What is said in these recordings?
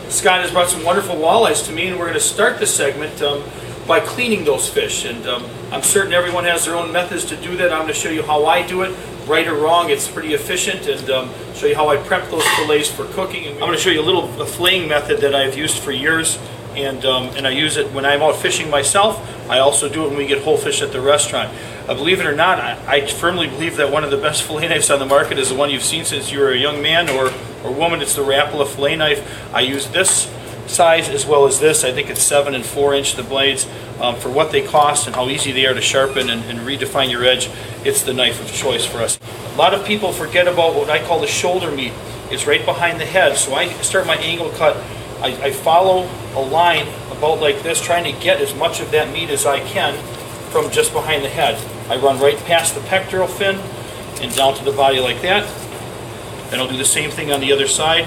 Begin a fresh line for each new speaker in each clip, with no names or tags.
Scott has brought some wonderful walleyes to me, and we're going to start this segment by cleaning those fish. And I'm certain everyone has their own methods to do that. I'm going to show you how I do it, right or wrong. It's pretty efficient, and show you how I prep those fillets for cooking. And I'm going to show you a filleting method that I've used for years, and I use it when I'm out fishing myself. I also do it when we get whole fish at the restaurant. Believe it or not, I firmly believe that one of the best fillet knives on the market is the one you've seen since you were a young man or woman. It's the Rapala fillet knife. I use this size as well as this. I think it's 7 and 4 inch, the blades. For what they cost and how easy they are to sharpen and redefine your edge, it's the knife of choice for us. A lot of people forget about what I call the shoulder meat. It's right behind the head. So I start my angle cut. I follow a line about like this, trying to get as much of that meat as I can from just behind the head. I run right past the pectoral fin and down to the body like that. Then I'll do the same thing on the other side.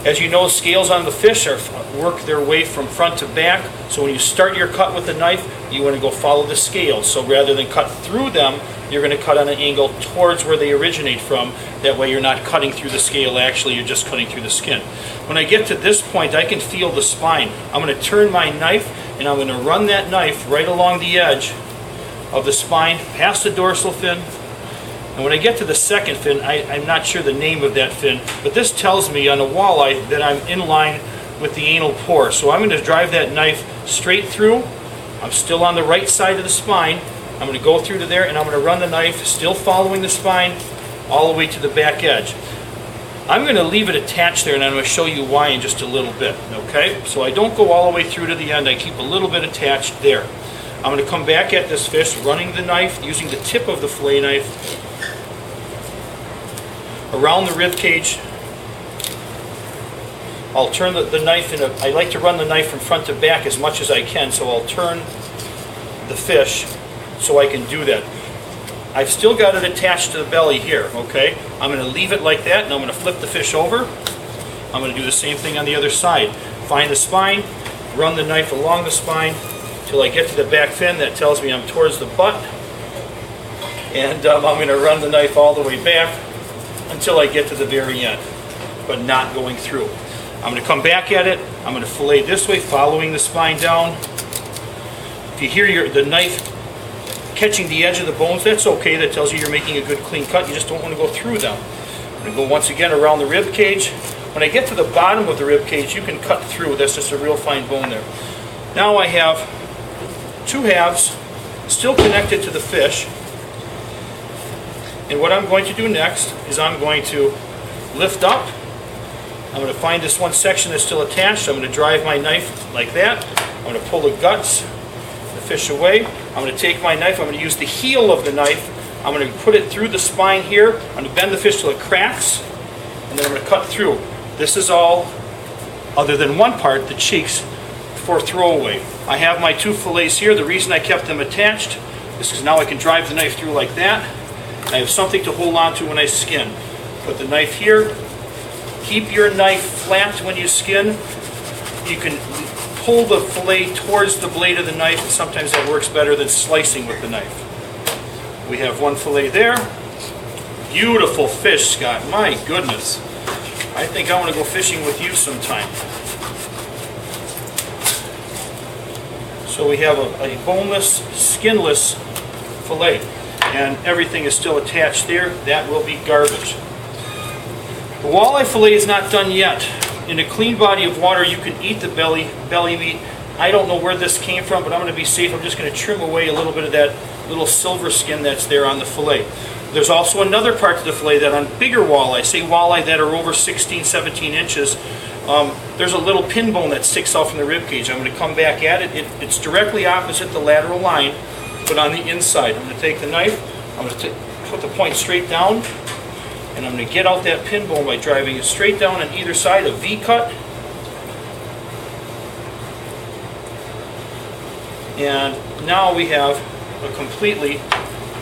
As you know, scales on the fish work their way from front to back. So when you start your cut with the knife, you want to go follow the scales. So rather than cut through them, you're going to cut on an angle towards where they originate from. That way you're not cutting through the scale, actually you're just cutting through the skin. When I get to this point, I can feel the spine. I'm going to turn my knife and I'm going to run that knife right along the edge of the spine, past the dorsal fin. And when I get to the second fin, I'm not sure the name of that fin, but this tells me on a walleye that I'm in line with the anal pore. So I'm going to drive that knife straight through. I'm still on the right side of the spine. I'm going to go through to there and I'm going to run the knife, still following the spine, all the way to the back edge. I'm going to leave it attached there, and I'm going to show you why in just a little bit. Okay? So I don't go all the way through to the end. I keep a little bit attached there. I'm going to come back at this fish, running the knife, using the tip of the fillet knife around the rib cage. I'll turn the knife I like to run the knife from front to back as much as I can, so I'll turn the fish so I can do that. I've still got it attached to the belly here, okay? I'm going to leave it like that, and I'm going to flip the fish over. I'm going to do the same thing on the other side. Find the spine, run the knife along the spine till I get to the back fin. That tells me I'm towards the butt. And I'm going to run the knife all the way back until I get to the very end, but not going through. I'm going to come back at it. I'm going to fillet this way, following the spine down. If you hear the knife catching the edge of the bones, that's okay. That tells you you're making a good clean cut. You just don't want to go through them. I'm going to go once again around the rib cage. When I get to the bottom of the rib cage, you can cut through. That's just a real fine bone there. Now I have 2 halves still connected to the fish. And what I'm going to do next is I'm going to lift up. I'm going to find this one section that's still attached. I'm going to drive my knife like that. I'm going to pull the guts, the fish away. I'm going to take my knife. I'm going to use the heel of the knife. I'm going to put it through the spine here. I'm going to bend the fish till it cracks. And then I'm going to cut through. This is all, other than one part, the cheeks, for throwaway. I have my 2 fillets here. The reason I kept them attached is because now I can drive the knife through like that. I have something to hold on to when I skin. Put the knife here. Keep your knife flat when you skin. You can pull the fillet towards the blade of the knife, and sometimes that works better than slicing with the knife. We have 1 fillet there. Beautiful fish, Scott. My goodness. I think I want to go fishing with you sometime. So we have a boneless, skinless fillet. And everything is still attached there. That will be garbage. The walleye fillet is not done yet. In a clean body of water, you can eat the belly meat. I don't know where this came from, but I'm going to be safe. I'm just going to trim away a little bit of that little silver skin that's there on the fillet. There's also another part to the fillet that on bigger walleye, say walleye that are over 16, 17 inches, there's a little pin bone that sticks out from the rib cage. I'm going to come back at it. It's directly opposite the lateral line, but on the inside. I'm going to take the knife, I'm going to put the point straight down, and I'm going to get out that pin bone by driving it straight down on either side, a V cut. And now we have a completely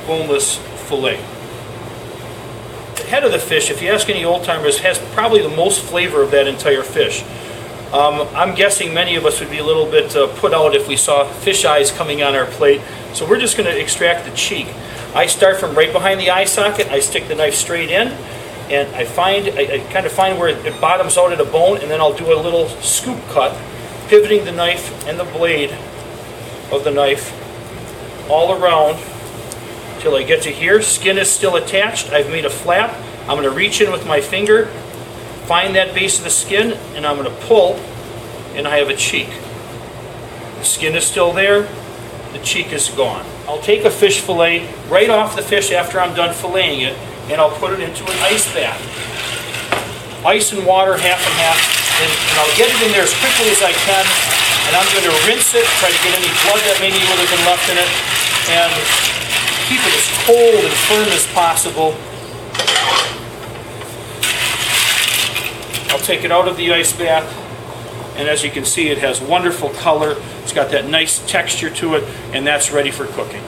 boneless fillet. The head of the fish, if you ask any old timers, has probably the most flavor of that entire fish. I'm guessing many of us would be a little bit put out if we saw fish eyes coming on our plate. So we're just going to extract the cheek. I start from right behind the eye socket. I stick the knife straight in. and I kind of find where it bottoms out at a bone, and then I'll do a little scoop cut, pivoting the knife and the blade of the knife all around till I get to here. Skin is still attached. I've made a flap. I'm going to reach in with my finger, find that base of the skin, and I'm going to pull, and I have a cheek. The skin is still there. The cheek is gone. I'll take a fish fillet right off the fish after I'm done filleting it, and I'll put it into an ice bath. Ice and water, half and half, and I'll get it in there as quickly as I can, and I'm going to rinse it, try to get any blood that maybe would have been left in it, and keep it as cold and firm as possible. I'll take it out of the ice bath, and as you can see, it has wonderful color. It's got that nice texture to it, and that's ready for cooking.